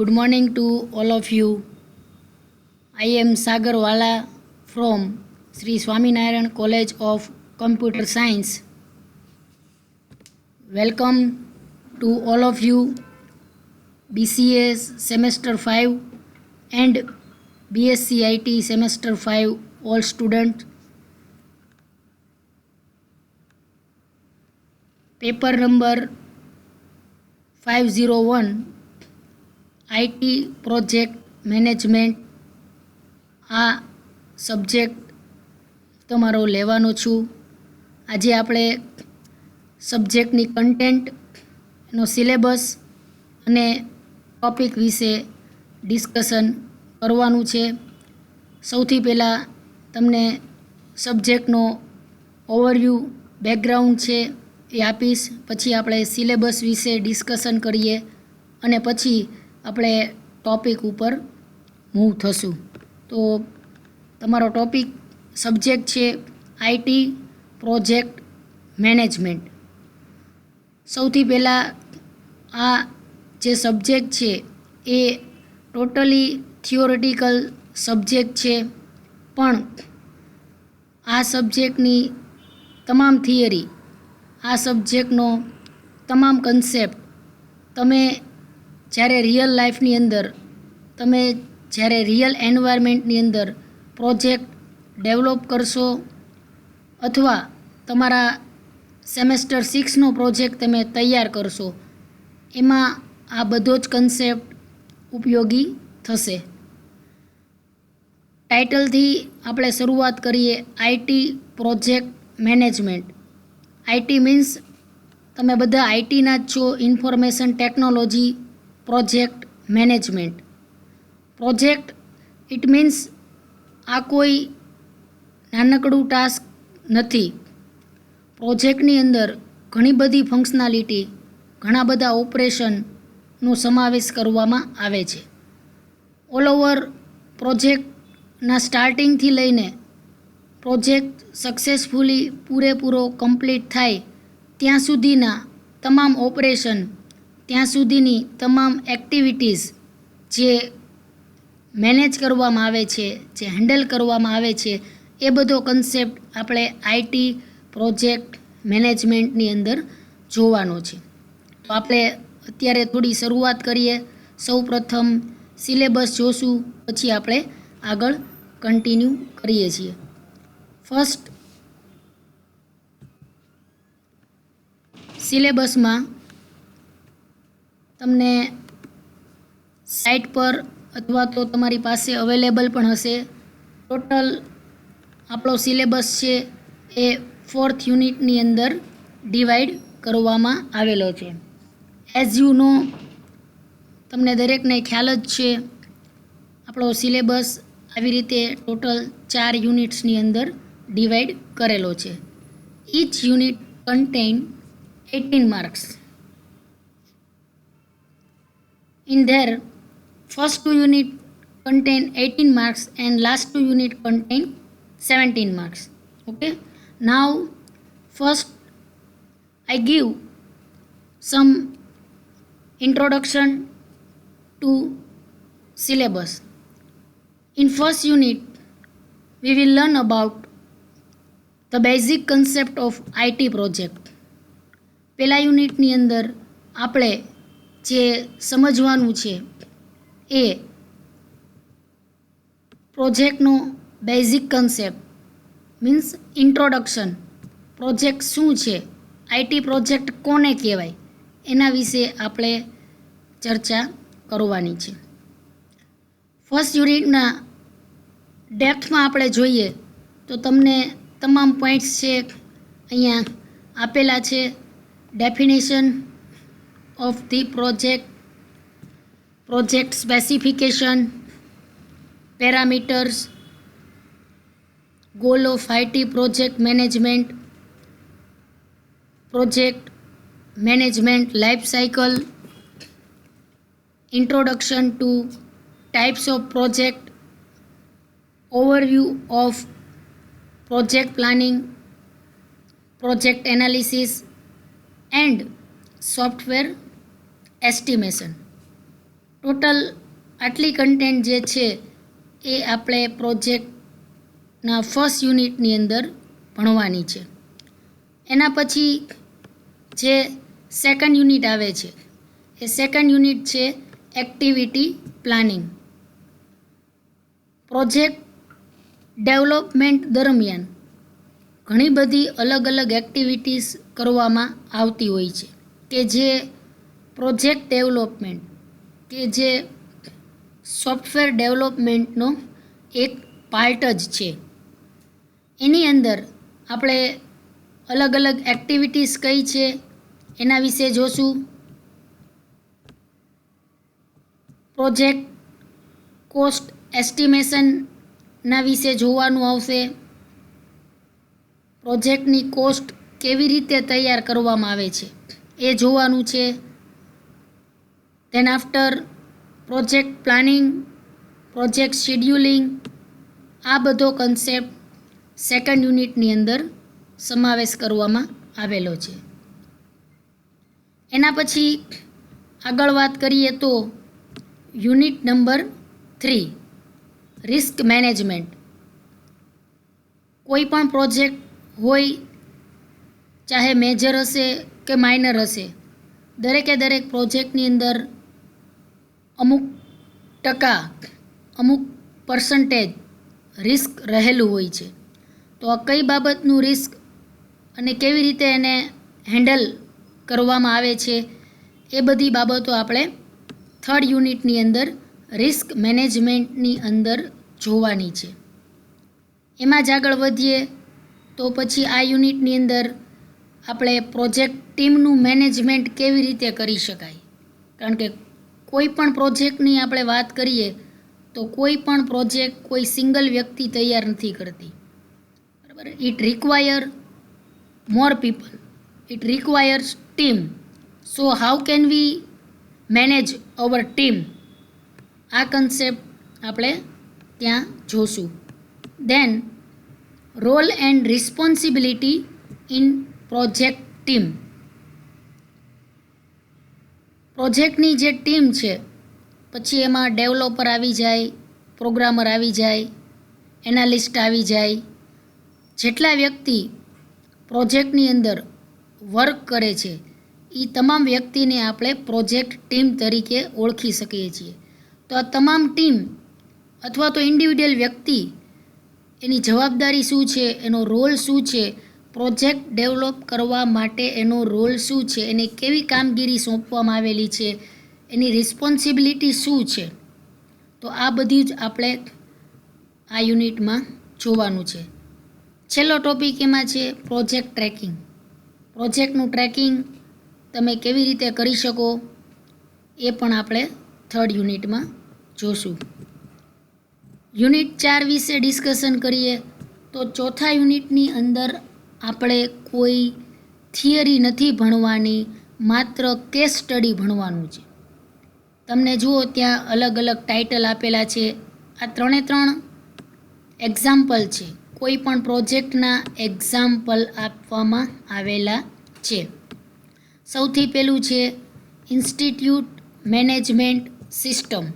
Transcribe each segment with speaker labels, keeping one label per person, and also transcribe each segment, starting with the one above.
Speaker 1: Good morning to all of you. I am Sagar Wala from Sri Swaminarayan College of Computer Science. Welcome to all of you, BCA Semester 5 and BSc IT Semester 5 all students. Paper number 501 IT project management આ subject તમારો લેવાનો છું. આજે આપણે સબ્જેક્ટની content, એનો syllabus અને topic વિશે discussion કરવાનું છે. સૌથી પહેલાં તમને સબ્જેક્ટનો ઓવરવ્યૂ બેકગ્રાઉન્ડ છે એ આપીશ. પછી આપણે સિલેબસ વિશે ડિસ્કશન કરીએ અને પછી આપણે ટૉપિક ઉપર મૂવ થશું. તો તમારો ટૉપિક સબ્જેક્ટ છે આઈટી પ્રોજેક્ટ મેનેજમેન્ટ. સૌથી પહેલાં આ જે સબ્જેક્ટ છે એ ટોટલી થિયોરિટિકલ સબ્જેક્ટ છે, પણ આ સબ્જેક્ટની તમામ થિયરી, આ સબ્જેક્ટનો તમામ કન્સેપ્ટ તમે જ્યારે રિયલ લાઈફની અંદર, તમે જ્યારે રિયલ એન્વાયરમેન્ટની અંદર પ્રોજેક્ટ ડેવલપ કરશો અથવા તમારા સેમેસ્ટર 6નો પ્રોજેક્ટ તમે તૈયાર કરશો, એમાં આ બધો જ કન્સેપ્ટ ઉપયોગી થશે. ટાઇટલથી આપણે શરૂઆત કરીએ. IT project management. IT means તમે બધા આઈટીના જ છો, information technology project management. Project it means આ કોઈ નાનકડું ટાસ્ક નથી. પ્રોજેક્ટની અંદર ઘણી બધી ફંક્શનાલિટી, ઘણા બધા ઓપરેશનનો સમાવેશ કરવામાં આવે છે. ઓલ ઓવર પ્રોજેક્ટના સ્ટાર્ટિંગથી લઈને પ્રોજેક્ટ સક્સેસફુલી પૂરેપૂરો કમ્પ્લીટ થાય ત્યાં સુધીના તમામ ઓપરેશન, ત્યાં સુધીની તમામ એક્ટિવિટીઝ જે મેનેજ કરવામાં આવે છે, જે હેન્ડલ કરવામાં આવે છે, એ બધો કન્સેપ્ટ આપણે આઈટી પ્રોજેક્ટ મેનેજમેન્ટની અંદર જોવાનો છે. તો આપણે અત્યારે થોડી શરૂઆત કરીએ. સૌ પ્રથમ સિલેબસ જોશું, પછી આપણે આગળ કન્ટિન્યુ કરીએ છીએ. ફર્સ્ટ, સિલેબસમાં તમને સાઇટ પર અથવા તો તમારી પાસે અવેલેબલ પણ હશે. ટોટલ આપણો સિલેબસ છે એ 4th યુનિટની અંદર ડિવાઈડ કરવામાં આવેલો છે. એઝ યુ નો, તમને દરેકને ખ્યાલ જ છે, આપણો સિલેબસ આવી રીતે ટોટલ 4 યુનિટ્સની અંદર ડિવાઈડ કરેલો છે. Each unit contain 18 marks. In there, first 2 unit contain 18 marks and last 2 unit contain 17 marks. Okay. Now, first I give some introduction to syllabus. In first unit, we will learn about the basic concept of IT project. પહેલા યુનિટની અંદર આપણે જે સમજવાનું છે એ પ્રોજેક્ટનો basic concept means introduction. Project શું છે, આઈટી પ્રોજેક્ટ કોને કહેવાય, એના વિશે આપણે ચર્ચા કરવાની છે. ફર્સ્ટ યુનિટના ડેપ્થમાં આપણે જોઈએ તો તમને તમામ પોઈન્ટ્સ છે અહીંયા આપેલા છે. Definition of the project, project specification, parameters, goal of IT project management, project management life cycle, introduction to types of project, overview of project planning, project analysis and software estimation. Total આટલી content જે છે એ આપણે પ્રોજેક્ટના first યુનિટની અંદર ભણવાની છે. એના પછી જે સેકન્ડ યુનિટ આવે છે એ સેકન્ડ યુનિટ છે એક્ટિવિટી પ્લાનિંગ. પ્રોજેક્ટ ડેવલપમેન્ટ દરમિયાન ઘણી બધી અલગ અલગ એક્ટિવિટીઝ કરવામાં આવતી હોય છે કે જે પ્રોજેક્ટ ડેવલપમેન્ટ કે જે સોફ્ટવેર ડેવલપમેન્ટનો એક પાર્ટ જ છે. એની અંદર આપણે અલગ અલગ એક્ટિવિટીઝ કઈ છે એના વિશે જોશું. પ્રોજેક્ટ કોસ્ટ એસ્ટિમેશનના વિશે જોવાનું આવશે. પ્રોજેક્ટની કોસ્ટ કેવી રીતે તૈયાર કરવામાં આવે છે એ જોવાનું છે. Then after project planning, project scheduling, આ બધો કન્સેપ્ટ સેકન્ડ યુનિટની અંદર સમાવેશ કરવામાં આવેલો છે. એના પછી આગળ વાત કરીએ તો યુનિટ નંબર 3 રિસ્ક મેનેજમેન્ટ. કોઈ પણ પ્રોજેક્ટ હોય, ચાહે મેજર હશે કે માઇનર હશે, દરેકે દરેક પ્રોજેક્ટની અંદર અમુક ટકા, અમુક પર્સન્ટેજ રિસ્ક રહેલું હોય છે. તો આ કઈ બાબતનું રિસ્ક અને કેવી રીતે એને હેન્ડલ કરવામાં આવે છે એ બધી બાબતો આપણે થર્ડ યુનિટની અંદર રિસ્ક મેનેજમેન્ટની અંદર જોવાની છે. એમાં જ આગળ વધીએ તો પછી આ યુનિટની અંદર આપણે પ્રોજેક્ટ ટીમનું મેનેજમેન્ટ કેવી રીતે કરી શકાય. કારણ કે કોઈ પણ પ્રોજેક્ટની આપણે વાત કરીએ તો કોઈ પણ પ્રોજેક્ટ કોઈ સિંગલ વ્યક્તિ તૈયાર નથી કરતી, બરાબર. It require more people, it requires team. So how can we manage our team, આ કન્સેપ્ટ આપણે ત્યાં જોશું. Then role and responsibility in project team. પ્રોજેક્ટની જે ટીમ છે પછી એમાં ડેવલપર આવી જાય, પ્રોગ્રામર આવી જાય, એનાલિસ્ટ આવી જાય. જેટલા વ્યક્તિ પ્રોજેક્ટની અંદર વર્ક કરે છે એ તમામ વ્યક્તિને આપણે પ્રોજેક્ટ ટીમ તરીકે ઓળખી શકીએ છીએ. તો આ તમામ ટીમ અથવા તો ઇન્ડિવિડ્યુઅલ વ્યક્તિ, એની જવાબદારી શું છે, એનો રોલ શું છે, પ્રોજેક્ટ ડેવલપ કરવા માટે એનો રોલ શું છે, એને કેવી કામગીરી સોંપવામાં આવેલી છે, એની રિસ્પોન્સિબિલિટી શું છે. તો આ બધું જ આપણે આ યુનિટમાં જોવાનું છે. છેલ્લો ટોપિક એમાં છે પ્રોજેક્ટ ટ્રેકિંગ. પ્રોજેક્ટનું ટ્રેકિંગ તમે કેવી રીતે કરી શકો એ પણ આપણે થર્ડ યુનિટમાં જોશું. યુનિટ 4 વિશે ડિસ્કશન કરીએ તો ચોથા યુનિટની અંદર આપણે કોઈ થિયરી નથી ભણવાની, માત્ર કેસ સ્ટડી ભણવાનું છે. તમને જુઓ ત્યાં અલગ અલગ ટાઇટલ આપેલા છે. આ 3 એક્ઝામ્પલ છે, કોઈ પણ પ્રોજેક્ટના એક્ઝામ્પલ આપવામાં આવેલા છે. સૌથી પહેલું છે ઇન્સ્ટિટ્યૂટ મેનેજમેન્ટ સિસ્ટમ,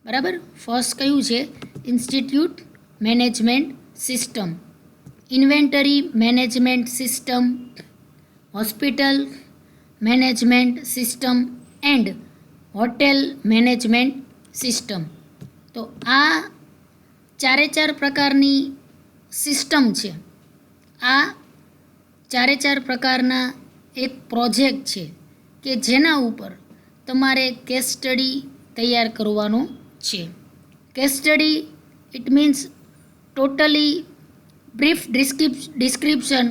Speaker 1: બરાબર. ફર્સ્ટ કયું છે? Institute management system, inventory management system, hospital management system and hotel management system. તો આ ચારે પ્રકારની સિસ્ટમ છે. આ ચારે પ્રકારના એક પ્રોજેક્ટ છે કે જેના ઉપર તમારે કેસ સ્ટડી તૈયાર કરવાનો છે. Case study it means totally brief description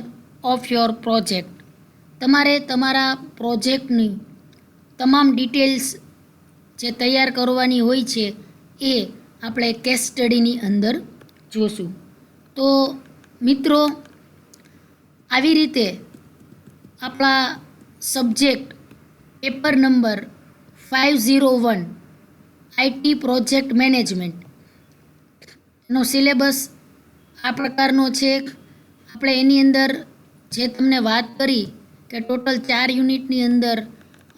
Speaker 1: of your project. તમારે તમારા પ્રોજેક્ટની તમામ ડિટેલ્સ જે તૈયાર કરવાની હોય છે એ આપણે કેસ સ્ટડીની અંદર જોશું. તો મિત્રો, આવી રીતે આપણા subject paper number 501 IT project management એનો સિલેબસ આ પ્રકારનો છે. આપણે એની અંદર જે તમને વાત કરી કે ટોટલ 4 યુનિટની અંદર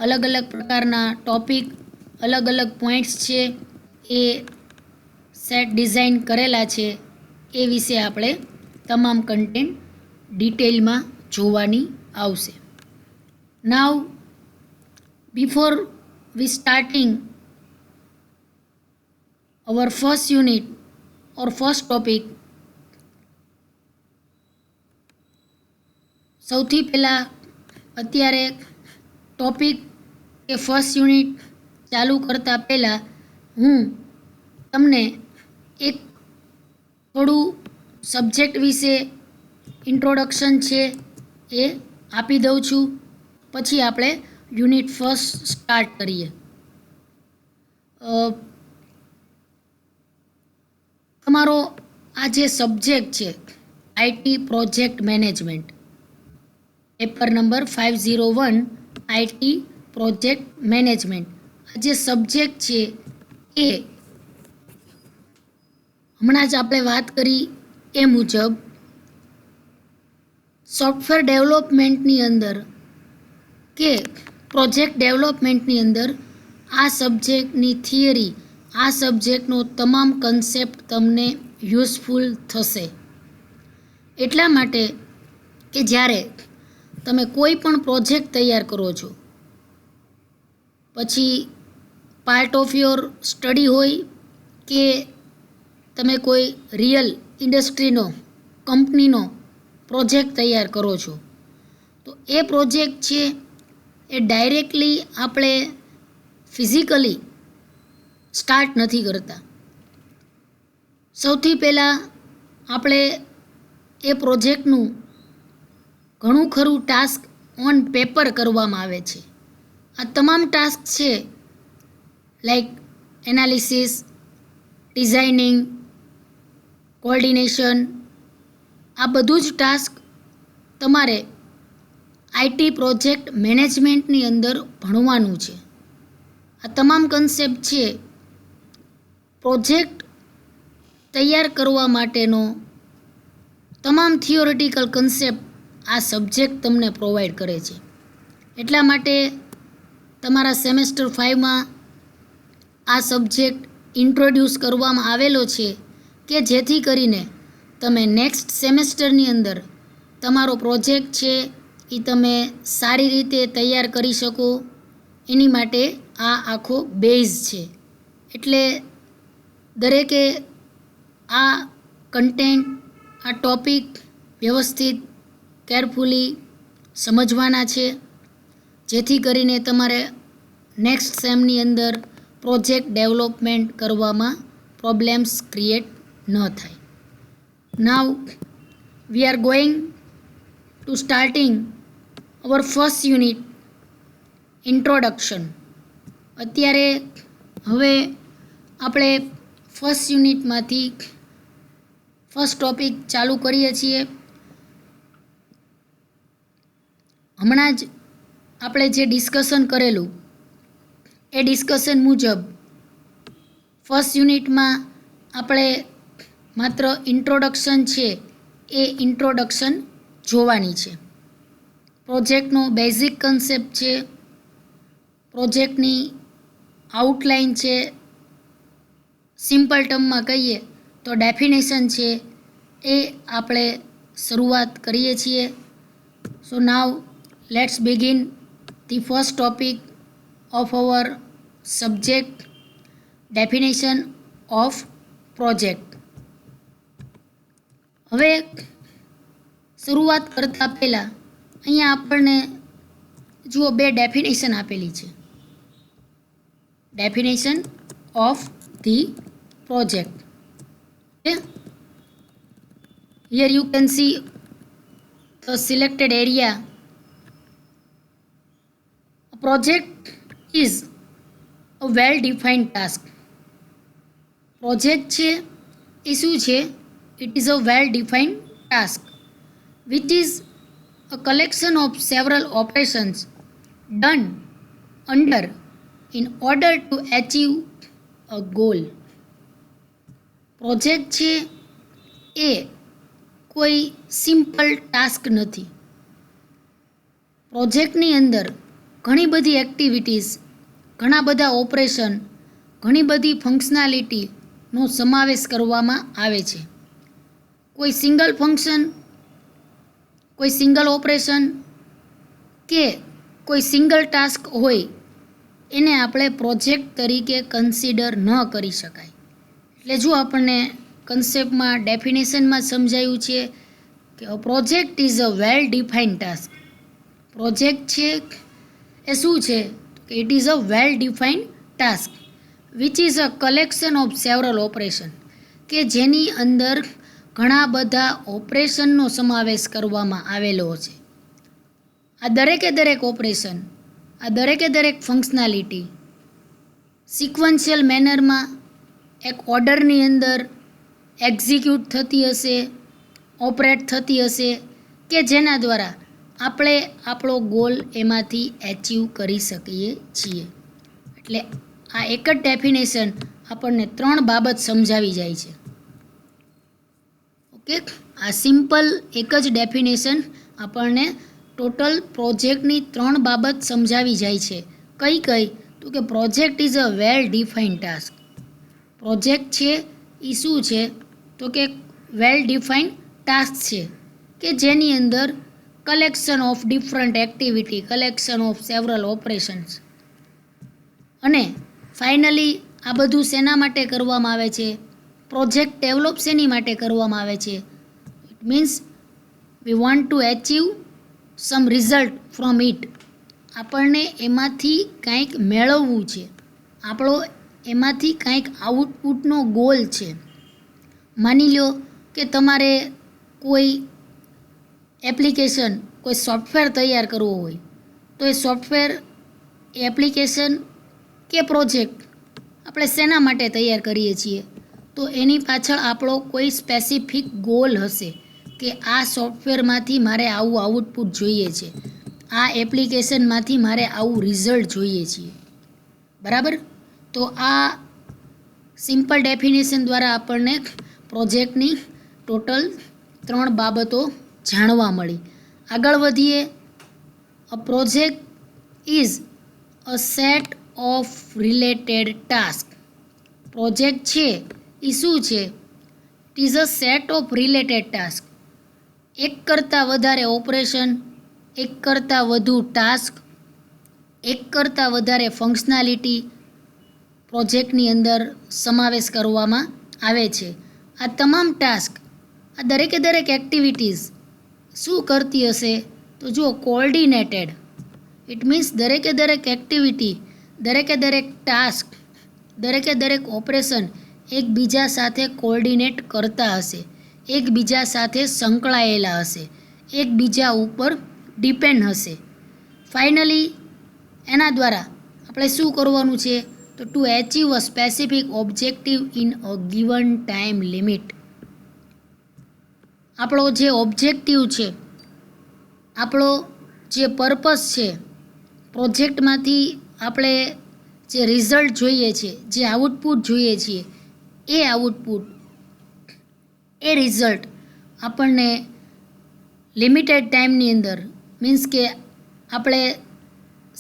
Speaker 1: અલગ અલગ પ્રકારના ટોપિક અલગ અલગ પોઈન્ટ્સ છે એ સેટ ડિઝાઇન કરેલા છે એ વિશે આપણે તમામ કન્ટેન્ટ ડિટેલમાં જોવાની આવશે. Now before we starting our first unit or first topic, સૌથી પહેલાં અત્યારે ટોપિક કે ફર્સ્ટ યુનિટ ચાલુ કરતાં પહેલાં હું તમને એક થોડું સબ્જેક્ટ વિશે ઇન્ટ્રોડક્શન છે એ આપી દઉં છું. પછી આપણે યુનિટ ફર્સ્ટ સ્ટાર્ટ કરીએ. તમારો આ જે સબ્જેક્ટ છે IT project management, paper number 501 IT project management, આ જે સબ્જેક્ટ છે એ હમણાં જ આપણે વાત કરી એ મુજબ સોફ્ટવેર ડેવલપમેન્ટની અંદર કે પ્રોજેક્ટ ડેવલપમેન્ટની અંદર આ સબ્જેક્ટની થિયરી, આ સબ્જેક્ટનો તમામ કન્સેપ્ટ તમને યુઝફુલ થશે. એટલા માટે કે જ્યારે તમે કોઈ પણ પ્રોજેક્ટ તૈયાર કરો છો, પછી પાર્ટ ઓફ યોર સ્ટડી હોય કે તમે કોઈ રિયલ ઇન્ડસ્ટ્રીનો, કંપનીનો પ્રોજેક્ટ તૈયાર કરો છો, તો એ પ્રોજેક્ટ છે એ ડાયરેક્ટલી આપણે ફિઝિકલી સ્ટાર્ટ નથી કરતા. સૌથી પહેલાં આપણે એ પ્રોજેક્ટનું ઘણું ખરું ટાસ્ક ઓન પેપર કરવામાં આવે છે. આ તમામ ટાસ્ક છે લાઈક એનાલિસિસ, ડિઝાઇનિંગ, કોર્ડિનેશન, આ બધું જ ટાસ્ક તમારે આઈટી પ્રોજેક્ટ મેનેજમેન્ટની અંદર ભણવાનું છે. આ તમામ કન્સેપ્ટ છે પ્રોજેક્ટ તૈયાર કરવા માટેનો તમામ થિયોરિટિકલ કન્સેપ્ટ આ સબ્જેક્ટ તમને પ્રોવાઈડ કરે છે. એટલા માટે તમારા સેમેસ્ટર 5માં આ સબ્જેક્ટ ઇન્ટ્રોડ્યુસ કરવામાં આવેલો છે કે જેથી કરીને તમે નેક્સ્ટ સેમેસ્ટરની અંદર તમારો પ્રોજેક્ટ છે એ તમે સારી રીતે તૈયાર કરી શકો. એની માટે આ આખો બેઝ છે. એટલે દરેકે આ કન્ટેન્ટ, આ ટોપિક વ્યવસ્થિત કેરફુલી સમજવાના છે જેથી કરીને તમારે નેક્સ્ટ સેમની અંદર પ્રોજેક્ટ ડેવલપમેન્ટ કરવામાં પ્રોબ્લેમ્સ ક્રિએટ ન થાય. Now we are going to starting our first unit introduction. અત્યારે હવે આપણે ફર્સ્ટ યુનિટમાંથી ફર્સ્ટ ટોપિક ચાલુ કરીએ છીએ. હમણાં જ આપણે જે ડિસ્કશન કરેલું એ ડિસ્કશન મુજબ ફર્સ્ટ યુનિટમાં આપણે માત્ર ઇન્ટ્રોડક્શન છે એ ઇન્ટ્રોડક્શન જોવાની છે. પ્રોજેક્ટનો બેઝિક કન્સેપ્ટ છે, પ્રોજેક્ટની આઉટલાઇન છે, સિમ્પલ ટર્મમાં કહીએ તો ડેફિનેશન છે, એ આપણે શરૂઆત કરીએ છીએ. So now let's begin the first topic of our subject, definition of project. હવે શરૂઆત કરતાં પહેલાં અહીંયા આપણને જુઓ બે ડેફિનેશન આપેલી છે. Definition of the project. Here you can see the selected area. A project is a well-defined task. Project છે એ શું છે? It is a well-defined task which is a collection of several operations done under in order to achieve a goal. Project છે એ કોઈ simple task નથી. પ્રોજેક્ટની અંદર ઘણી બધી એક્ટિવિટીઝ ઘણા બધા ઓપરેશન, ઘણી બધી ફંક્શનાલિટીનો સમાવેશ કરવામાં આવે છે. કોઈ સિંગલ ફંક્શન, કોઈ સિંગલ ઓપરેશન કે કોઈ સિંગલ ટાસ્ક હોય એને આપણે પ્રોજેક્ટ તરીકે કન્સિડર ન કરી શકાય. એટલે જો આપણને કન્સેપ્ટમાં ડેફિનેશનમાં સમજાયું છે કે a project is a well defined task. Project છે એ શું છે કે it is a well defined task which is a collection of several operation, કે જેની અંદર ઘણા બધા ઓપરેશનનો સમાવેશ કરવામાં આવેલો છે. આ દરેકે દરેક ઓપરેશન, આ દરેકે દરેક ફંક્શનાલિટી સિક્વન્શિયલ મેનરમાં એક ઓર્ડરની અંદર એક્ઝિક્યુટ થતી હશે, ઓપરેટ થતી હશે, કે જેના દ્વારા આપણે આપણો ગોલ એમાંથી એચીવ કરી શકીએ છીએ. એટલે આ એક જ ડેફિનેશન આપણને 3 બાબત સમજાવી જાય છે. ઓકે, આ સિમ્પલ એક જ ડેફિનેશન આપણને ટોટલ પ્રોજેક્ટની 3 બાબત સમજાવી જાય છે. કઈ કઈ? તો કે project is a well defined task. Project છે એ શું છે તો કે વેલ ડિફાઇન્ડ ટાસ્ક છે કે જેની અંદર collection of different activity, collection of several operations. અને ફાઇનલી આ બધું શેના માટે કરવામાં આવે છે? પ્રોજેક્ટ ડેવલપ શેની માટે કરવામાં આવે છે? It means we want to achieve some result from it. આપણને એમાંથી કંઈક મેળવવું છે, આપણો એમાંથી કંઈક આઉટપુટનો ગોલ છે. માની લો કે તમારે કોઈ એપ્લિકેશન, કોઈ સોફ્ટવેર તૈયાર કરવો હોય, તો એ સોફ્ટવેર, એપ્લિકેશન કે પ્રોજેક્ટ આપણે શેના માટે તૈયાર કરીએ છીએ? તો એની પાછળ આપણો કોઈ સ્પેસિફિક ગોલ હશે કે આ સોફ્ટવેરમાંથી મારે આવું આઉટપુટ જોઈએ છે, આ એપ્લિકેશનમાંથી મારે આવું રિઝલ્ટ જોઈએ છીએ. બરાબર? તો આ સિમ્પલ ડેફિનેશન દ્વારા આપણને પ્રોજેક્ટની ટોટલ 3 બાબતો જાણવા મળી. આગળ વધીએ. A project is a set of related task. Project છે એ શું છે? It is a set of related task. એક કરતાં વધારે ઓપરેશન, એક કરતાં વધુ ટાસ્ક, એક કરતાં વધારે ફંક્શનાલિટી પ્રોજેક્ટની અંદર સમાવેશ કરવામાં આવે છે. આ તમામ ટાસ્ક, આ દરેકે દરેક એક્ટિવિટીઝ શું કરતી હશે? તો જુઓ, કોઓર્ડિનેટેડ. ઇટ મીન્સ દરેકે દરેક એક્ટિવિટી, દરેકે દરેક ટાસ્ક, દરેકે દરેક ઓપરેશન એકબીજા સાથે કોઓર્ડિનેટ કરતા હશે, એકબીજા સાથે સંકળાયેલા હશે, એકબીજા ઉપર ડિપેન્ડ હશે. ફાઇનલી એના દ્વારા આપણે શું કરવાનું છે? તો two achieve a specific objective in a given time limit. આપણો જે ઓબ્જેક્ટિવ છે, આપણો જે પર્પસ છે, પ્રોજેક્ટમાંથી આપણે જે રિઝલ્ટ જોઈએ છે, જે આઉટપુટ જોઈએ છીએ, એ આઉટપુટ, એ રિઝલ્ટ આપણને લિમિટેડ ટાઈમની અંદર, મીન્સ કે આપણે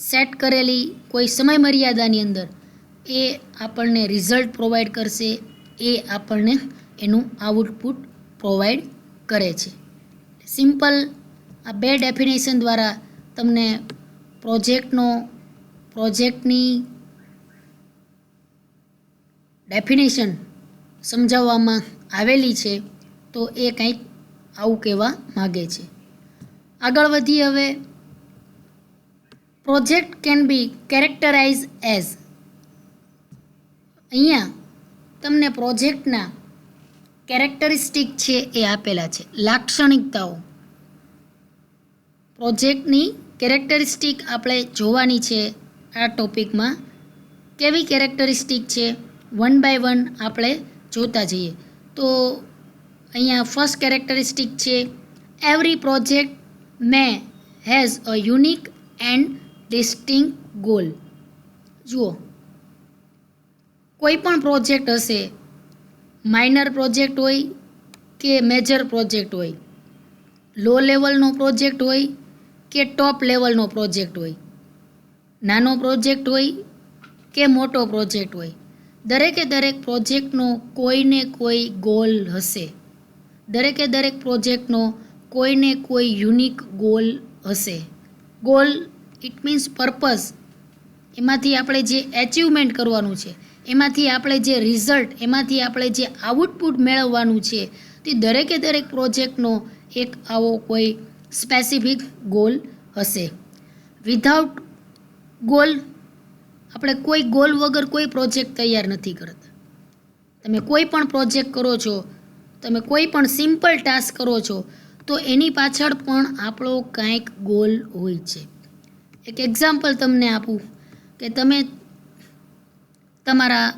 Speaker 1: સેટ કરેલી કોઈ સમય મર્યાદાની અંદર એ આપણને રિઝલ્ટ પ્રોવાઈડ કરશે, એ આપણને એનું આઉટપુટ પ્રોવાઈડ કરે છે. સિમ્પલ આ 2 ડેફિનેશન દ્વારા તમને પ્રોજેક્ટની ડેફિનેશન સમજાવવામાં આવેલી છે. તો એ કંઈક આવું કહેવા માગે છે. આગળ વધીએ હવે. Project can be characterise as. અહીંયા તમને પ્રોજેક્ટના કેરેક્ટરિસ્ટિક છે એ આપેલા છે, લાક્ષણિકતાઓ. પ્રોજેક્ટની કેરેક્ટરિસ્ટિક આપણે જોવાની છે આ ટોપિકમાં. કેવી કેરેક્ટરિસ્ટિક છે? 1 by 1 આપણે જોતા જઈએ. તો અહીંયા ફર્સ્ટ કેરેક્ટરિસ્ટિક છે, every project may has a unique and distinct goal. જુઓ, કોઈ પણ પ્રોજેક્ટ હશે, માઇનર પ્રોજેક્ટ હોય કે મેજર પ્રોજેક્ટ હોય, લો લેવલનો પ્રોજેક્ટ હોય કે ટોપ લેવલનો પ્રોજેક્ટ હોય, નાનો પ્રોજેક્ટ હોય કે મોટો પ્રોજેક્ટ હોય, દરેકે દરેક પ્રોજેક્ટનો કોઈને કોઈ ગોલ હશે. દરેકે દરેક પ્રોજેક્ટનો કોઈને કોઈ યુનિક ગોલ હશે. Goal it means purpose. એમાંથી આપણે જે એચિવમેન્ટ કરવાનું છે, એમાંથી આપણે જે રિઝલ્ટ, એમાંથી આપણે જે આઉટપુટ મેળવવાનું છે, તે દરેકે દરેક પ્રોજેક્ટનો એક આવો કોઈ સ્પેસિફિક ગોલ હશે. વિધાઉટ ગોલ, આપણે કોઈ ગોલ વગર કોઈ પ્રોજેક્ટ તૈયાર નથી કરતા. તમે કોઈ પણ પ્રોજેક્ટ કરો છો, તમે કોઈ પણ સિમ્પલ ટાસ્ક કરો છો, તો એની પાછળ પણ આપણો કાંઈક ગોલ હોય છે. એક એક્ઝામ્પલ તમને આપું કે તમે તમારા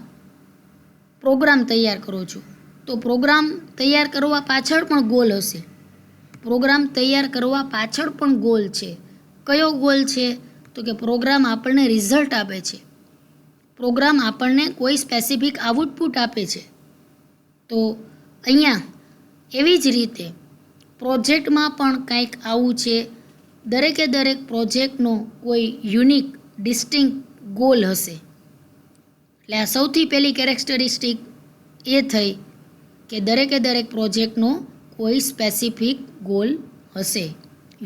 Speaker 1: પ્રોગ્રામ તૈયાર કરો છો, તો પ્રોગ્રામ તૈયાર કરવા પાછળ પણ ગોલ હશે. પ્રોગ્રામ તૈયાર કરવા પાછળ પણ ગોલ છે. કયો ગોલ છે? તો કે પ્રોગ્રામ આપણને રિઝલ્ટ આપે છે. પ્રોગ્રામ આપણને કોઈ સ્પેસિફિક આઉટપુટ આપે છે. તો અહીંયા એવી જ રીતે પ્રોજેક્ટમાં પણ કંઈક આવું છે. દરેકે દરેક પ્રોજેક્ટનો કોઈ યુનિક ડિસ્ટિંક્ટ ગોલ હશે. એટલે આ સૌથી પહેલી કેરેક્ટરિસ્ટિક એ થઈ કે દરેકે દરેક પ્રોજેક્ટનો કોઈ સ્પેસિફિક ગોલ હશે,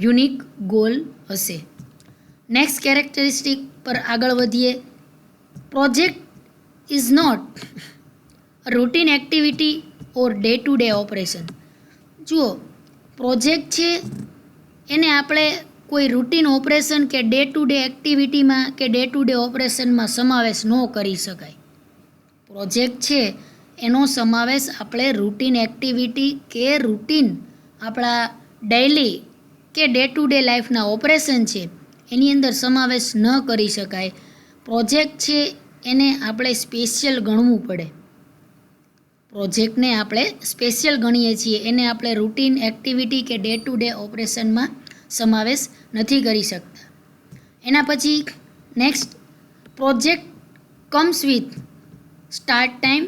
Speaker 1: યુનિક ગોલ હશે. નેક્સ્ટ કેરેક્ટરિસ્ટિક પર આગળ વધીએ. Project is not routine activity or day to day operation. જુઓ, પ્રોજેક્ટ છે એને આપણે કોઈ રૂટીન ઓપરેશન કે ડે ટુ ડે એક્ટિવિટીમાં કે ડે ટુ ડે ઓપરેશનમાં સમાવેશ ન કરી શકાય. પ્રોજેક્ટ છે એનો સમાવેશ આપણે રૂટીન એક્ટિવિટી કે રૂટીન આપણા ડેઇલી કે ડે ટુ ડે લાઈફના ઓપરેશન છે એની અંદર સમાવેશ ન કરી શકાય. પ્રોજેક્ટ છે એને આપણે સ્પેશિયલ ગણવું પડે. પ્રોજેક્ટને આપણે સ્પેશિયલ ગણીએ છીએ, એને આપણે રૂટીન એક્ટિવિટી કે ડે ટુ ડે ઓપરેશનમાં સમાવેશ નથી કરી શકતા. એના પછી next, project comes with start time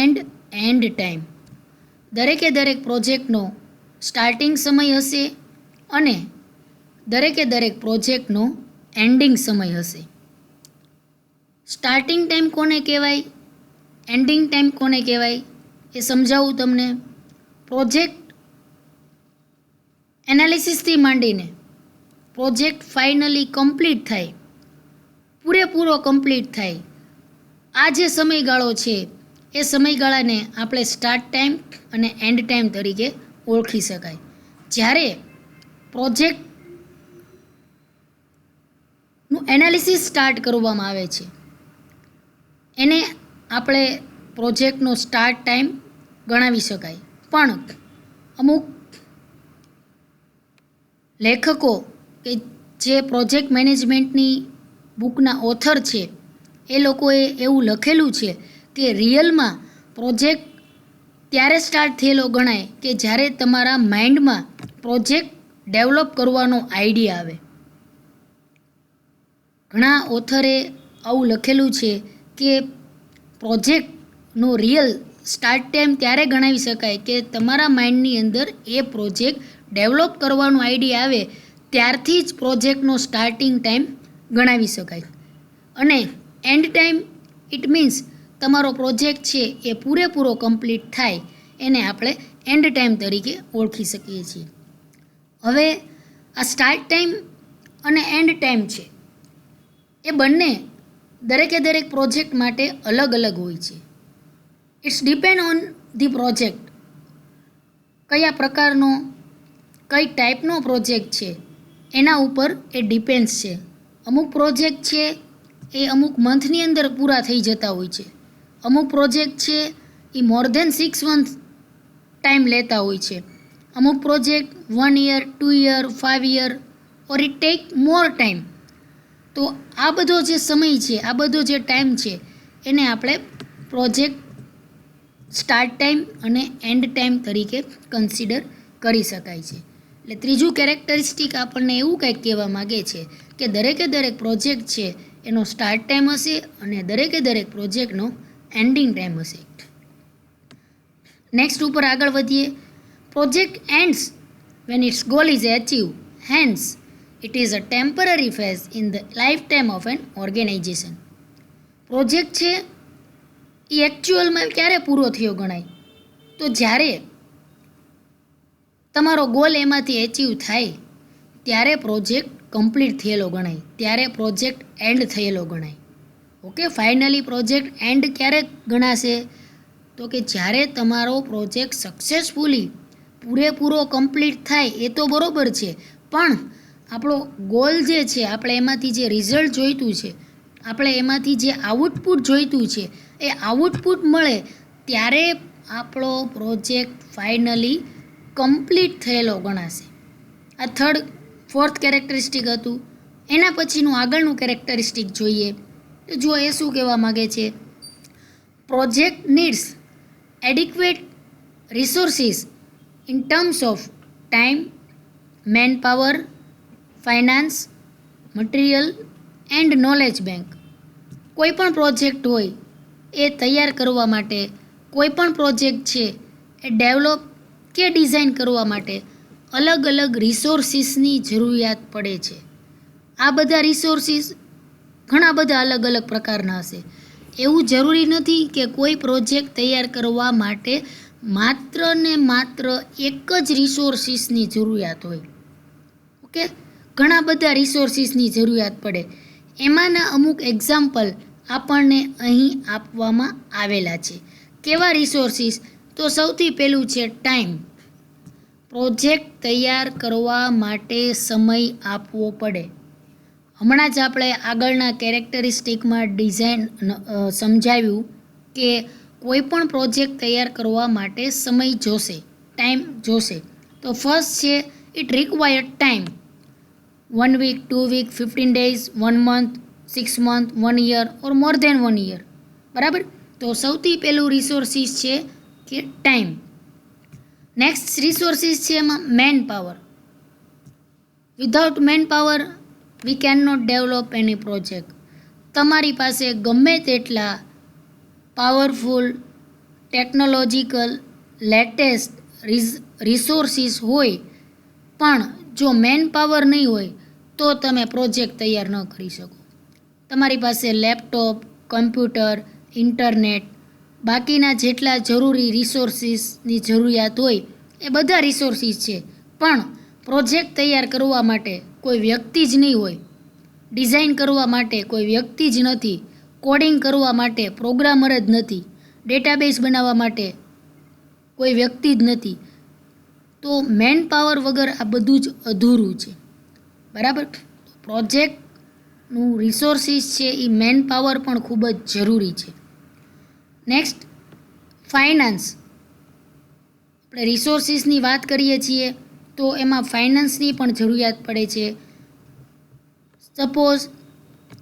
Speaker 1: and end time. દરેકે દરેક પ્રોજેક્ટનો સ્ટાર્ટિંગ સમય હશે અને દરેકે દરેક પ્રોજેક્ટનો એન્ડિંગ સમય હશે. સ્ટાર્ટિંગ ટાઈમ કોને કહેવાય, એન્ડિંગ ટાઈમ કોને કહેવાય એ સમજાવું તમને. પ્રોજેક્ટ એનાલિસિસથી માંડીને પ્રોજેક્ટ ફાઇનલી કમ્પ્લીટ થાય, પૂરેપૂરો કમ્પ્લીટ થાય, આ જે સમયગાળો છે એ સમયગાળાને આપણે સ્ટાર્ટ ટાઈમ અને એન્ડ ટાઈમ તરીકે ઓળખી શકાય. જ્યારે પ્રોજેક્ટનું એનાલિસિસ સ્ટાર્ટ કરવામાં આવે છે એને આપણે પ્રોજેક્ટનો સ્ટાર્ટ ટાઈમ ગણાવી શકાય. પણ અમુક લેખકો કે જે પ્રોજેક્ટ મેનેજમેન્ટની બુકના ઓથર છે એ લોકોએ એવું લખેલું છે કે રિયલમાં પ્રોજેક્ટ ત્યારે સ્ટાર્ટ થયેલો ગણાય કે જ્યારે તમારા માઇન્ડમાં પ્રોજેક્ટ ડેવલપ કરવાનો આઈડિયા આવે. ઘણા ઓથરે આવું લખેલું છે કે પ્રોજેક્ટનો રિયલ સ્ટાર્ટ ટાઈમ ત્યારે ગણાવી શકાય કે તમારા માઇન્ડની અંદર એ પ્રોજેક્ટ ડેવલપ કરવાનો આઈડિયા આવે ત્યારથી જ પ્રોજેક્ટનો સ્ટાર્ટિંગ ટાઈમ ગણાવી શકાય. અને એન્ડ ટાઈમ ઇટ મીન્સ તમારો પ્રોજેક્ટ છે એ પૂરેપૂરો કમ્પ્લીટ થાય એને આપણે એન્ડ ટાઈમ તરીકે ઓળખી શકીએ છીએ. હવે આ સ્ટાર્ટ ટાઈમ અને એન્ડ ટાઈમ છે એ બંને દરેકે દરેક પ્રોજેક્ટ માટે અલગ અલગ હોય છે. It's depend on the project. કયા પ્રકારનો, કઈ ટાઈપનો પ્રોજેક્ટ છે એના ઉપર એ ડિપેન્ડ્સ છે. અમુક પ્રોજેક્ટ છે એ અમુક મંથની અંદર પૂરા થઈ જતા હોય છે. અમુક પ્રોજેક્ટ છે એ મોર ધેન 6 મંથ ટાઈમ લેતા હોય છે. અમુક project 1 year, 2 year, 5 year or it take more time. તો આ બધો જે સમય છે, આ બધો જે ટાઈમ છે એને આપણે પ્રોજેક્ટ સ્ટાર્ટ ટાઈમ અને એન્ડ ટાઈમ તરીકે કન્સિડર કરી શકાય છે. એટલે ત્રીજું કેરેક્ટરિસ્ટિક આપણને એવું કંઈક કહેવા માગે છે કે દરેકે દરેક પ્રોજેક્ટ છે એનો સ્ટાર્ટ ટાઈમ હશે અને દરેકે દરેક પ્રોજેક્ટનો એન્ડિંગ ટાઈમ હશે. નેક્સ્ટ ઉપર આગળ વધીએ. Project ends when its goal is achieved. Hence, it is a temporary phase in the lifetime of an organization. Project છે એ એકચ્યુઅલમાં ક્યારે પૂરો થયો ગણાય? તો જ્યારે તમારો ગોલ એમાંથી એચીવ થાય ત્યારે પ્રોજેક્ટ કમ્પ્લીટ થયેલો ગણાય, ત્યારે પ્રોજેક્ટ એન્ડ થયેલો ગણાય. ઓકે, ફાઇનલી પ્રોજેક્ટ એન્ડ ક્યારે ગણાશે? તો કે જ્યારે તમારો પ્રોજેક્ટ સક્સેસફુલી પૂરેપૂરો કમ્પ્લીટ થાય. એ તો બરોબર છે, પણ આપણો ગોલ જે છે, આપણે એમાંથી જે રિઝલ્ટ જોઈતું છે, આપણે એમાંથી જે આઉટપુટ જોઈતું છે, એ આઉટપુટ મળે ત્યારે આપણો પ્રોજેક્ટ ફાઇનલી કમ્પ્લીટ થયેલો ગણાશે. આ ફોર્થ કેરેક્ટરિસ્ટિક હતું. એના પછીનું આગળનું કેરેક્ટરિસ્ટિક જોઈએ તો જો એ શું કહેવા માગે છે, project needs adequate resources in terms of time, man power, finance, material and knowledge bank. કોઈ પણ પ્રોજેક્ટ હોય એ તૈયાર કરવા માટે, કોઈ પણ પ્રોજેક્ટ છે એ ડેવલપ કે ડિઝાઇન કરવા માટે અલગ અલગ રિસોર્સિસની જરૂરિયાત પડે છે. આ બધા રિસોર્સિસ ઘણા બધા અલગ અલગ પ્રકારના હશે. એવું જરૂરી નથી કે કોઈ પ્રોજેક્ટ તૈયાર કરવા માટે માત્ર ને માત્ર એક જ રિસોર્સિસની જરૂરિયાત હોય. ઓકે, ઘણા બધા રિસોર્સિસની જરૂરિયાત પડે. એમાંના અમુક એક્ઝામ્પલ આપણને અહીં આપવામાં આવેલા છે. કેવા રિસોર્સિસ? તો સૌથી પહેલું છે ટાઈમ. પ્રોજેક્ટ તૈયાર કરવા માટે સમય આપવો પડે. હમણાં જ આપણે આગળના કેરેક્ટરિસ્ટિકમાં સમજાવ્યું કે કોઈ પણ પ્રોજેક્ટ તૈયાર કરવા માટે સમય જોશે, ટાઈમ જોશે. તો ફર્સ્ટ છે it required time. 1 week, 2 week, 15 days, 1 month, 6 month, 1 year or more than 1 year. બરાબર? તો સૌથી પહેલું રિસોર્સિસ છે કે ટાઈમ. નેક્સ્ટ રિસોર્સિસ છે એમાં man power. Without man power we can not develop any project. તમારી પાસે ગમે તેટલા પાવરફુલ ટેકનોલોજીકલ લેટેસ્ટ રિસોર્સિસ હોય, પણ જો મેન પાવર નહીં હોય તો તમે પ્રોજેક્ટ તૈયાર ન કરી શકો. તમારી પાસે લેપટોપ, કમ્પ્યુટર, ઇન્ટરનેટ, બાકીના જેટલા જરૂરી રિસોર્સિસની જરૂરિયાત હોય એ બધા રિસોર્સિસ છે, પણ પ્રોજેક્ટ તૈયાર કરવા માટે કોઈ વ્યક્તિ જ નહીં હોય, ડિઝાઇન કરવા માટે કોઈ વ્યક્તિ જ નથી, કોડિંગ કરવા માટે પ્રોગ્રામર જ નથી, ડેટાબેઝ બનાવવા માટે કોઈ વ્યક્તિ જ નથી, તો મેન પાવર વગર આ બધું જ અધૂરું છે. બરાબર? પ્રોજેક્ટનું રિસોર્સિસ છે એ મેન પાવર પણ ખૂબ જ જરૂરી છે. Next finance. આપણે રિસોર્સિસની વાત કરીએ છીએ તો એમાં ફાઇનાન્સની પણ જરૂરિયાત પડે છે. સપોઝ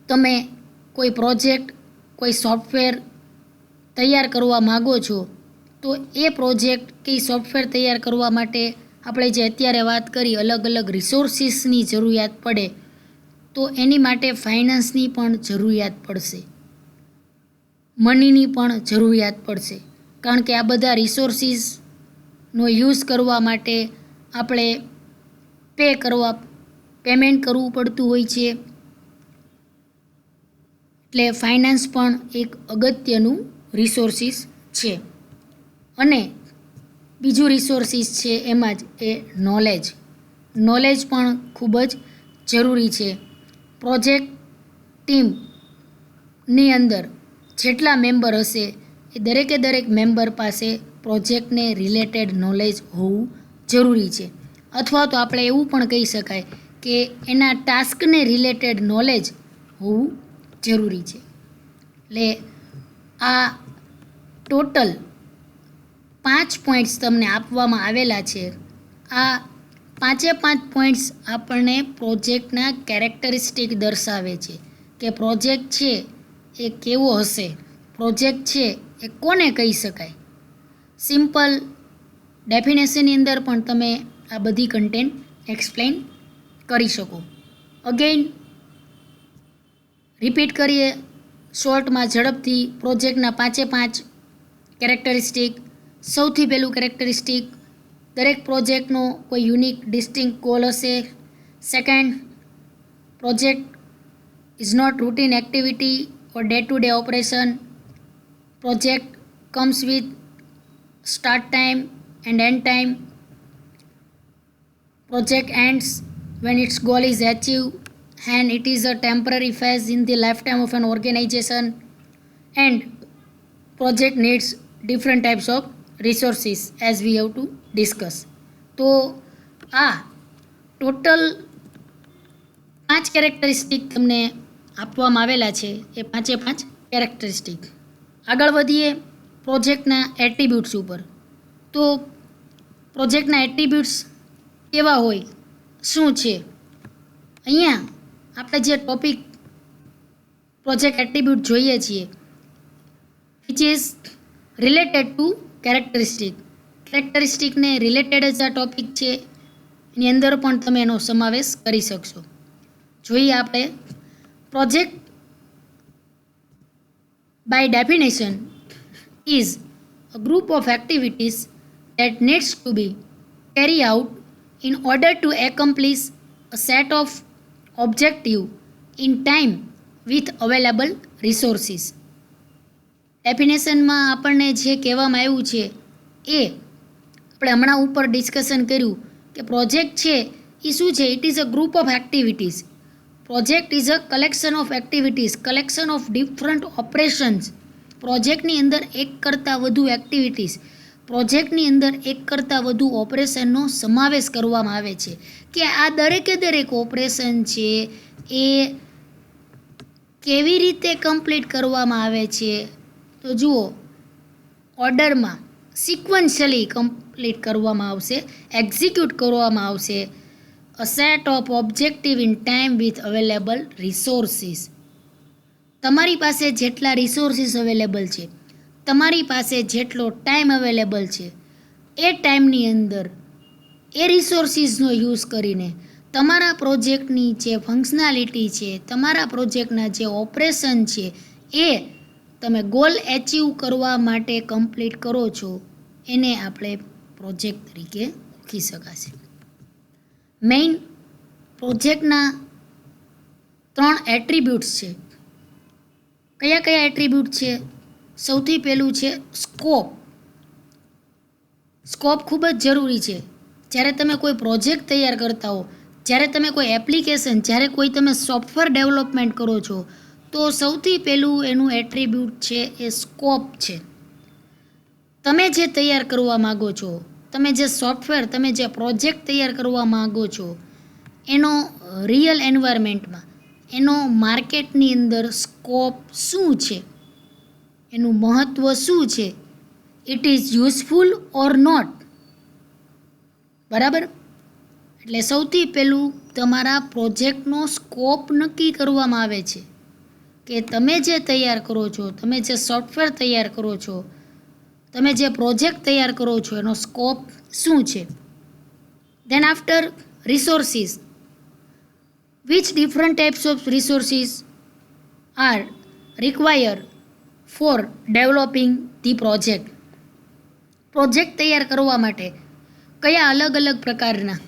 Speaker 1: તમે કોઈ પ્રોજેક્ટ, કોઈ સોફ્ટવેર તૈયાર કરવા માગો છો, તો એ પ્રોજેક્ટ કે સોફ્ટવેર તૈયાર કરવા માટે આપણે જે અત્યારે વાત કરી અલગ અલગ રિસોર્સિસની જરૂરિયાત પડે, તો એની માટે ફાઇનાન્સની પણ જરૂરિયાત પડશે, મનીની પણ જરૂરિયાત પડશે. કારણ કે આ બધા રિસોર્સિસનો યુઝ કરવા માટે આપણે પેમેન્ટ કરવું પડતું હોય છે. એટલે ફાઇનાન્સ પણ એક અગત્યનું રિસોર્સિસ છે. અને બીજું રિસોર્સિસ છે એમાં જ એ નોલેજ. નોલેજ પણ ખૂબ જ જરૂરી છે. પ્રોજેક્ટ ટીમની અંદર જેટલા મેમ્બર હશે એ દરેકે દરેક મેમ્બર પાસે પ્રોજેક્ટને રિલેટેડ નોલેજ હોવું જરૂરી છે. અથવા તો આપણે એવું પણ કહી શકાય કે એના ટાસ્કને રિલેટેડ નોલેજ હોવું જરૂરી છે. એટલે આ ટોટલ 5 પોઈન્ટ્સ તમને આપવામાં આવેલા છે. આ 5 પોઈન્ટ્સ આપણને પ્રોજેક્ટના કેરેક્ટરિસ્ટિક દર્શાવે છે કે પ્રોજેક્ટ છે એ કેવો હશે, પ્રોજેક્ટ છે એ કોને કહી શકાય. સિમ્પલ ડેફિનેશનની અંદર પણ તમે આ બધી કન્ટેન્ટ એક્સપ્લેન કરી શકો. અગેઇન રિપીટ કરીએ શોર્ટમાં ઝડપથી પ્રોજેક્ટના 5 કેરેક્ટરિસ્ટિક. સૌથી પહેલું કેરેક્ટરિસ્ટિક, દરેક પ્રોજેક્ટનો કોઈ યુનિક ડિસ્ટિંક્ટ ગોલ હશે. Second, project is not routine activity or day-to-day operation. Project comes with start time and end time. Project ends when its goal is achieved, and it is a temporary phase in the lifetime of an organization. And project needs different types of resources as we have to discuss. તો આ total 5 characteristic તમને આપવામાં આવેલા છે, એ 5 characteristic. આગળ વધીએ પ્રોજેક્ટના attributes ઉપર. તો પ્રોજેક્ટના એટ્રીબ્યુટ્સ કેવા હોય, શું છે? અહીંયા આપણે જે ટોપિક પ્રોજેક્ટ એટ્રીબ્યુટ જોઈએ છીએ, which is related to characteristic. કેરેક્ટરિસ્ટિકને રિલેટેડ જ આ ટોપિક છે, એની અંદર પણ તમે એનો સમાવેશ કરી શકશો. જોઈએ આપણે project by definition is a group of activities that needs to be carried out in order to accomplish a set of objective in time with available resources. ડેફિનેશનમાં આપણને જે કહેવામાં આવ્યું છે એ આપણે હમણાં ઉપર ડિસ્કશન કર્યું કે પ્રોજેક્ટ છે એ શું છે? It is a group of activities. Project is a collection of activities, collection of different operations. પ્રોજેક્ટની અંદર એક કરતાં વધુ એક્ટિવિટીઝ, પ્રોજેક્ટની અંદર એક કરતાં વધુ ઓપરેશનનો સમાવેશ કરવામાં આવે છે. કે આ દરેકે દરેક ઓપરેશન છે એ કેવી રીતે કમ્પ્લીટ કરવામાં આવે છે? તો જુઓ, ઓર્ડરમાં સિક્વન્શિયલી કમ્પ્લીટ કરવામાં આવશે, એક્ઝિક્યુટ કરવામાં આવશે. A set of objective in time with available resources. તમારી પાસે જેટલા રિસોર્સિસ અવેલેબલ છે, તમારી પાસે જેટલો ટાઈમ અવેલેબલ છે, એ ટાઈમની અંદર એ રિસોર્સિસનો યુઝ કરીને તમારા પ્રોજેક્ટની જે ફંક્શનાલિટી છે, તમારા પ્રોજેક્ટના જે ઓપરેશન છે, એ તમે ગોલ એચીવ કરવા માટે કમ્પ્લીટ કરો છો, એને આપણે પ્રોજેક્ટ તરીકે ઓળખી શકાશે. મેઇન પ્રોજેક્ટના 3 એટ્રીબ્યુટ્સ છે. કયા કયા એટ્રીબ્યુટ છે? સૌથી પહેલું છે સ્કોપ. સ્કોપ ખૂબ જ જરૂરી છે. જ્યારે તમે કોઈ પ્રોજેક્ટ તૈયાર કરતા હો, જ્યારે તમે કોઈ એપ્લિકેશન, જ્યારે કોઈ તમે સોફ્ટવેર ડેવલપમેન્ટ કરો છો, તો સૌથી પહેલું એનું એટ્રીબ્યુટ છે એ સ્કોપ છે. તમે જે તૈયાર કરવા માગો છો, તમે જે સોફ્ટવેર, તમે જે પ્રોજેક્ટ તૈયાર કરવા માગો છો, એનો રિયલ એન્વાયરમેન્ટમાં, એનો માર્કેટની અંદર સ્કોપ શું છે, એનું મહત્ત્વ શું છે? It is useful or not. બરાબર? એટલે સૌથી પહેલું તમારા પ્રોજેક્ટનો સ્કોપ નક્કી કરવામાં આવે છે કે તમે જે તૈયાર કરો છો, તમે જે સોફ્ટવેર તૈયાર કરો છો, તમે જે પ્રોજેક્ટ તૈયાર કરો છો, એનો સ્કોપ શું છે? Then after resources. Which different types of resources are require for developing the project. Project તૈયાર કરવા માટે કયા અલગ અલગ પ્રકારના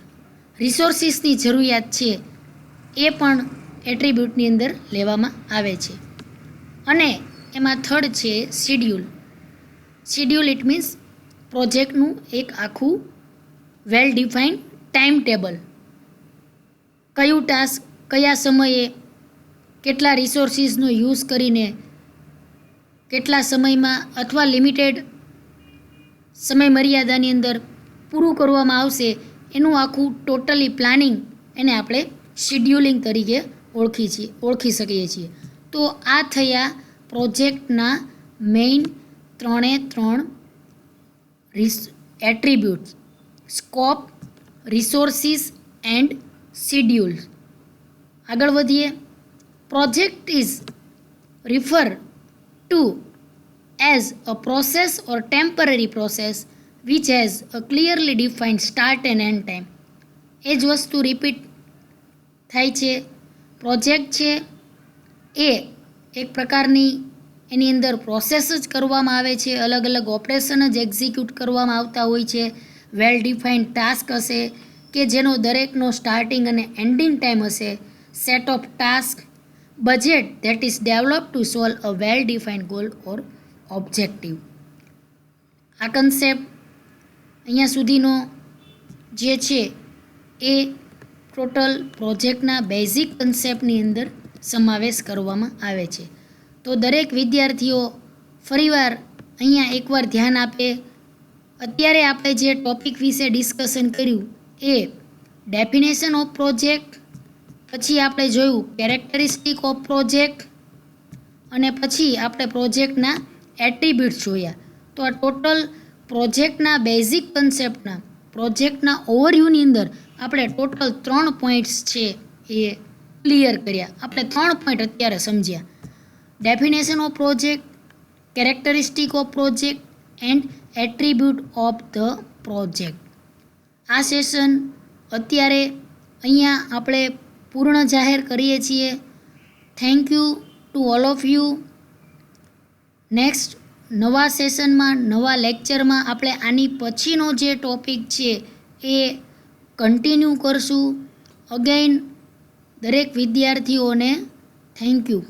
Speaker 1: રિસોર્સિસની જરૂરિયાત છે, એ પણ એટ્રીબ્યુટની અંદર લેવામાં આવે છે. અને એમાં થર્ડ છે શિડ્યુલ. શિડ્યુલ ઇટ મીન્સ પ્રોજેક્ટનું એક આખું વેલ ડિફાઇન્ડ ટાઈમ ટેબલ. કયું ટાસ્ક કયા સમયે કેટલા રિસોર્સિસનો યુઝ કરીને કેટલા સમયમાં અથવા લિમિટેડ સમય મર્યાદાની અંદર પૂરું કરવામાં આવશે, એનું આખું ટોટલી પ્લાનિંગ, એને આપણે શિડ્યુલિંગ તરીકે ઓળખી શકીએ છીએ. તો આ થયા પ્રોજેક્ટના main 3 attributes: scope, resources and schedule. આગળ વધીએ. Project is refer to as a process or temporary process which has a clearly defined start and end time. એ જ વસ્તુ રિપીટ થાય છે. પ્રોજેક્ટ છે એ એક પ્રકારની એની અંદર પ્રોસેસ જ કરવામાં આવે છે, અલગ અલગ ઓપરેશન જ એક્ઝિક્યુટ કરવામાં આવતા હોય છે. વેલ ડિફાઇન્ડ ટાસ્ક હશે કે જેનો દરેકનો સ્ટાર્ટિંગ અને એન્ડિંગ ટાઈમ હશે. Set of task, budget that is developed to solve a well-defined goal or objective. આ કન્સેપ્ટ અહીંયા સુધીનો જે છે એ ટોટલ પ્રોજેક્ટના બેઝિક કન્સેપ્ટની અંદર સમાવેશ કરવામાં આવે છે. તો દરેક વિદ્યાર્થીઓ ફરીવાર અહીંયા એકવાર ધ્યાન આપે. અત્યારે આપણે જે ટોપિક વિશે ડિસ્કશન કર્યું એ ડેફિનેશન ઓફ પ્રોજેક્ટ, પછી આપણે જોયું કેરેક્ટરિસ્ટિક ઓફ પ્રોજેક્ટ, અને પછી આપણે પ્રોજેક્ટના એટ્રીબ્યુટ્સ જોયા. તો આ ટોટલ પ્રોજેક્ટના બેઝિક કન્સેપ્ટના પ્રોજેક્ટના ઓવરવ્યૂની અંદર આપણે ટોટલ 3 પોઈન્ટ્સ છે એ ક્લિયર કર્યા. આપણે 3 પોઈન્ટ અત્યારે સમજ્યા: definition of project, characteristic of project and attribute of the project. આ સેશન અત્યારે અહીંયા આપણે પૂર્ણ જાહેર કરીએ છીએ. Thank you to all of you. Next નવા સેશનમાં, નવા લેક્ચરમાં આપણે આની પછીનો જે ટોપિક છે એ કન્ટિન્યુ કરશું. અગેન દરેક વિદ્યાર્થીઓને થેન્ક યુ.